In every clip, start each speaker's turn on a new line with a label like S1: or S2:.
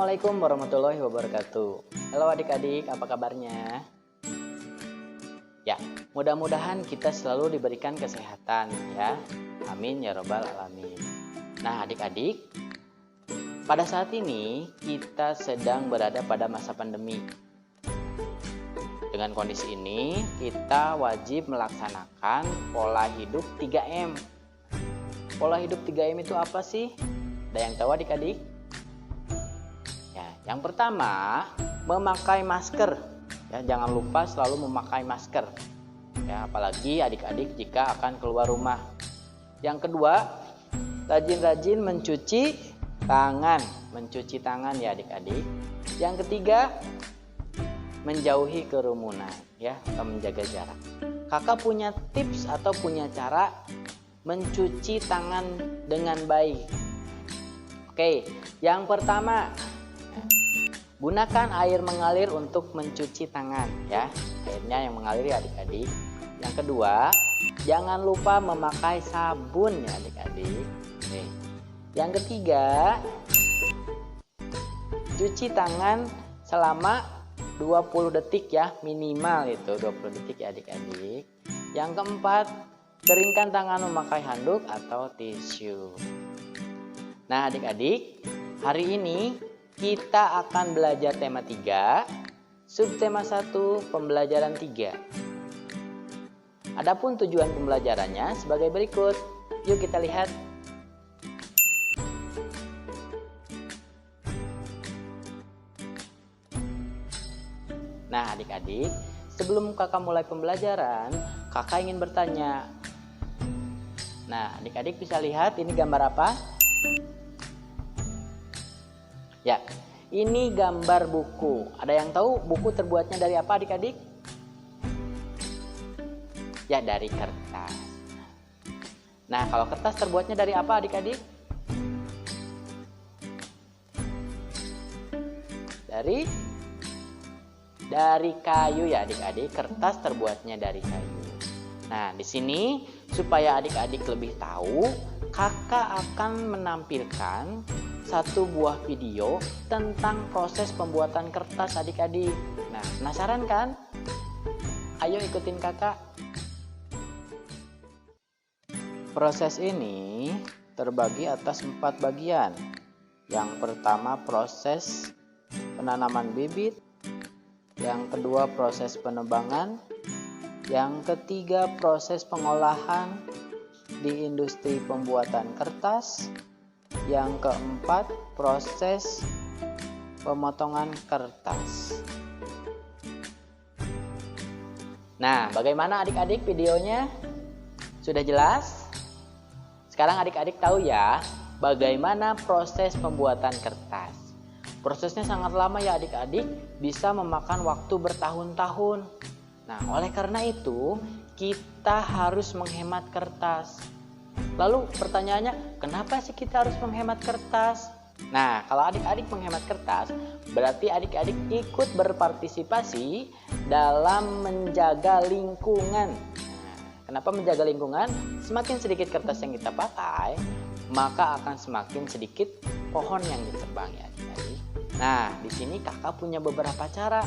S1: Assalamualaikum warahmatullahi wabarakatuh. Halo adik-adik, apa kabarnya? Ya, mudah-mudahan kita selalu diberikan kesehatan ya. Amin ya robbal alamin. Nah adik-adik, pada saat ini kita sedang berada pada masa pandemi. Dengan kondisi ini, kita wajib melaksanakan pola hidup 3M. Pola hidup 3M itu apa sih? Ada yang tahu adik-adik? Yang pertama, memakai masker. Ya, jangan lupa selalu memakai masker. Ya, apalagi adik-adik jika akan keluar rumah. Yang kedua, rajin-rajin mencuci tangan. Mencuci tangan ya adik-adik. Yang ketiga, menjauhi kerumunan ya, atau menjaga jarak. Kakak punya tips atau punya cara mencuci tangan dengan baik. Oke, yang pertama, gunakan air mengalir untuk mencuci tangan ya. Airnya yang mengalir ya adik-adik. Yang kedua, jangan lupa memakai sabun ya adik-adik. Oke. Yang ketiga, cuci tangan selama 20 detik ya, minimal itu 20 detik ya adik-adik. Yang keempat, keringkan tangan memakai handuk atau tisu. Nah adik-adik, hari ini kita akan belajar tema 3, subtema 1, pembelajaran 3. Adapun tujuan pembelajarannya sebagai berikut. Yuk kita lihat. Nah adik-adik, sebelum kakak mulai pembelajaran, kakak ingin bertanya. Nah adik-adik bisa lihat ini gambar apa? Ya, ini gambar buku. Ada yang tahu buku terbuatnya dari apa adik-adik? Ya, dari kertas. Nah, kalau kertas terbuatnya dari apa adik-adik? Dari kayu ya adik-adik. Kertas terbuatnya dari kayu. Nah, di sini supaya adik-adik lebih tahu, kakak akan menampilkan satu buah video tentang proses pembuatan kertas adik-adik. Nah, penasaran kan? Ayo ikutin kakak. Proses ini terbagi atas 4 bagian. Yang pertama proses penanaman bibit, yang kedua proses penebangan, yang ketiga proses pengolahan di industri pembuatan kertas, yang keempat, proses pemotongan kertas. Nah, bagaimana adik-adik videonya? Sudah jelas? Sekarang adik-adik tahu ya, bagaimana proses pembuatan kertas. Prosesnya sangat lama ya adik-adik, bisa memakan waktu bertahun-tahun. Nah, oleh karena itu, kita harus menghemat kertas. Lalu pertanyaannya, kenapa sih kita harus menghemat kertas? Nah, kalau adik-adik menghemat kertas, berarti adik-adik ikut berpartisipasi dalam menjaga lingkungan. Nah, kenapa menjaga lingkungan? Semakin sedikit kertas yang kita pakai, maka akan semakin sedikit pohon yang ditebang ya adik-adik. Nah, di sini kakak punya beberapa cara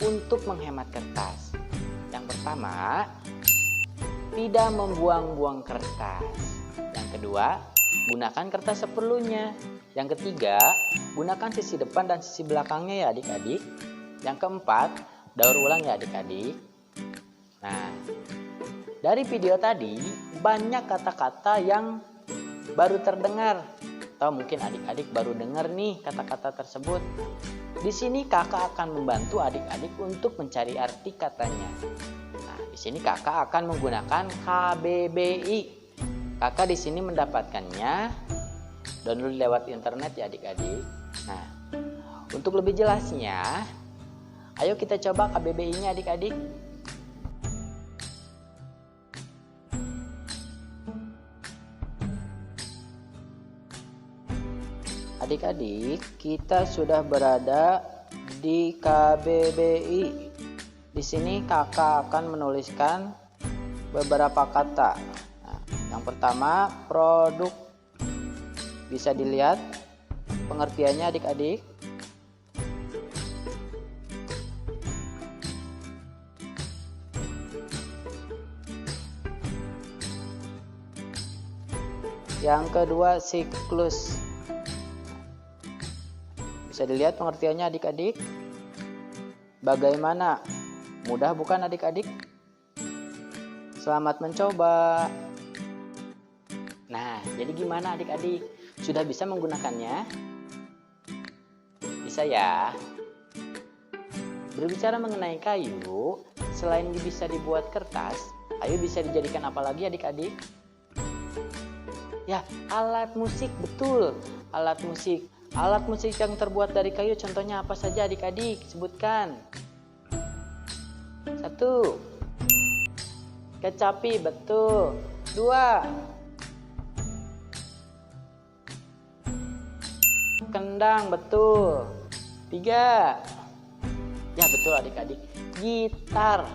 S1: untuk menghemat kertas. Yang pertama, tidak membuang-buang kertas. Yang kedua, gunakan kertas seperlunya. Yang ketiga, gunakan sisi depan dan sisi belakangnya ya adik-adik. Yang keempat, daur ulang ya adik-adik. Nah, dari video tadi banyak kata-kata yang baru terdengar. Atau mungkin adik-adik baru dengar nih kata-kata tersebut. Di sini kakak akan membantu adik-adik untuk mencari arti katanya. Nah, di sini kakak akan menggunakan KBBI. Kakak di sini mendapatkannya download lewat internet ya adik-adik. Nah, untuk lebih jelasnya, ayo kita coba KBBI-nya adik-adik. Adik-adik, kita sudah berada di KBBI. Di sini kakak akan menuliskan beberapa kata. Nah, yang pertama, produk. Bisa dilihat pengertiannya adik-adik. Yang kedua siklus. Bisa dilihat pengertiannya adik-adik. Bagaimana? Mudah bukan adik-adik? Selamat mencoba. Nah, jadi gimana adik-adik? Sudah bisa menggunakannya? Bisa ya? Berbicara mengenai kayu, selain bisa dibuat kertas, kayu bisa dijadikan apa lagi adik-adik? Ya, alat musik, betul. Alat musik. Alat musik yang terbuat dari kayu contohnya apa saja adik-adik? Sebutkan. 1. Kecapi, betul. 2. Kendang, betul. 3. Ya betul adik-adik, gitar.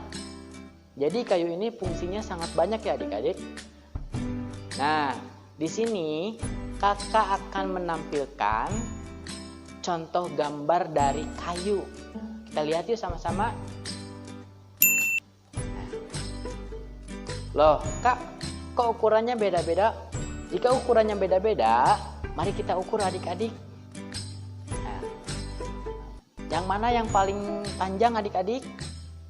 S1: Jadi kayu ini fungsinya sangat banyak ya adik-adik. Nah, di sini kakak akan menampilkan contoh gambar dari kayu. Kita lihat yuk sama-sama. Loh, Kak, kok ukurannya beda-beda? Jika ukurannya beda-beda, mari kita ukur adik-adik. Nah, yang mana yang paling panjang adik-adik?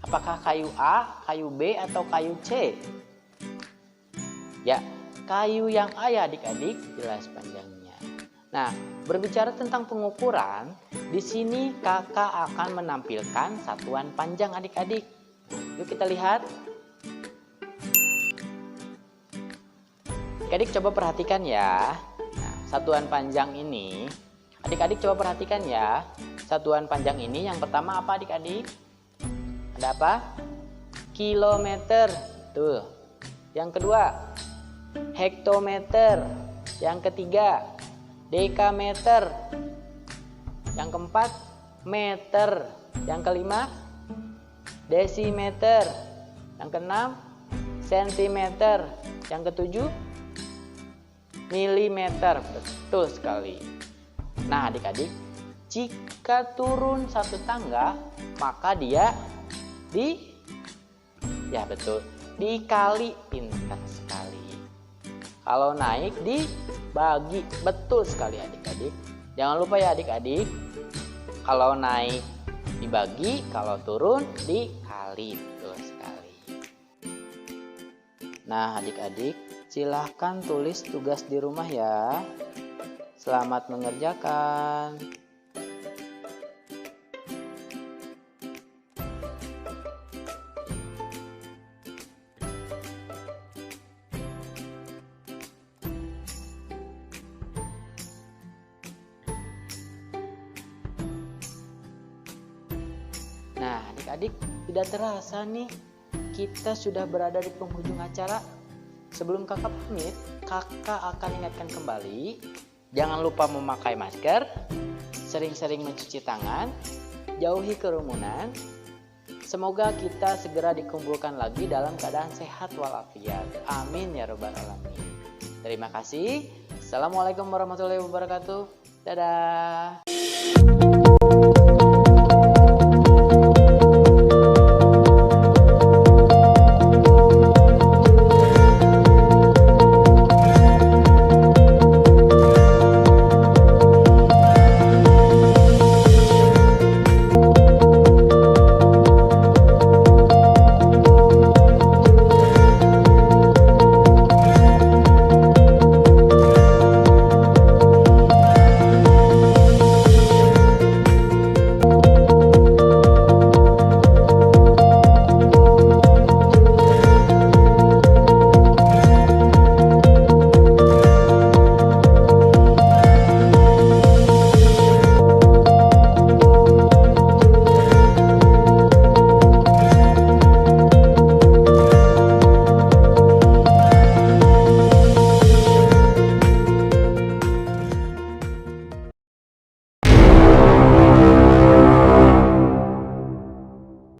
S1: Apakah kayu A, kayu B, atau kayu C? Ya, kayu yang A ya adik-adik, jelas panjangnya. Nah, berbicara tentang pengukuran, di sini kakak akan menampilkan satuan panjang adik-adik. Yuk kita lihat. Adik-adik coba perhatikan ya. Nah, satuan panjang ini, adik-adik coba perhatikan ya. Satuan panjang ini yang pertama apa adik-adik? Ada apa? Kilometer. Tuh. Yang kedua, hektometer. Yang ketiga, dekameter. Yang keempat, meter. Yang kelima, desimeter. Yang keenam, sentimeter. Yang ketujuh, milimeter. Betul sekali. Nah adik-adik, jika turun satu tangga, maka dia dikali. Pintar sekali. Kalau naik dibagi. Betul sekali adik-adik. Jangan lupa ya adik-adik, kalau naik dibagi, kalau turun dikali. Betul sekali. Nah adik-adik, silahkan tulis tugas di rumah ya. Selamat mengerjakan. Nah adik-adik, tidak terasa nih kita sudah berada di penghujung acara. Sebelum kakak pamit, kakak akan ingatkan kembali, jangan lupa memakai masker, sering-sering mencuci tangan, jauhi kerumunan. Semoga kita segera dikumpulkan lagi dalam keadaan sehat walafiat. Amin ya robbal alamin. Terima kasih. Assalamualaikum warahmatullahi wabarakatuh. Dadah.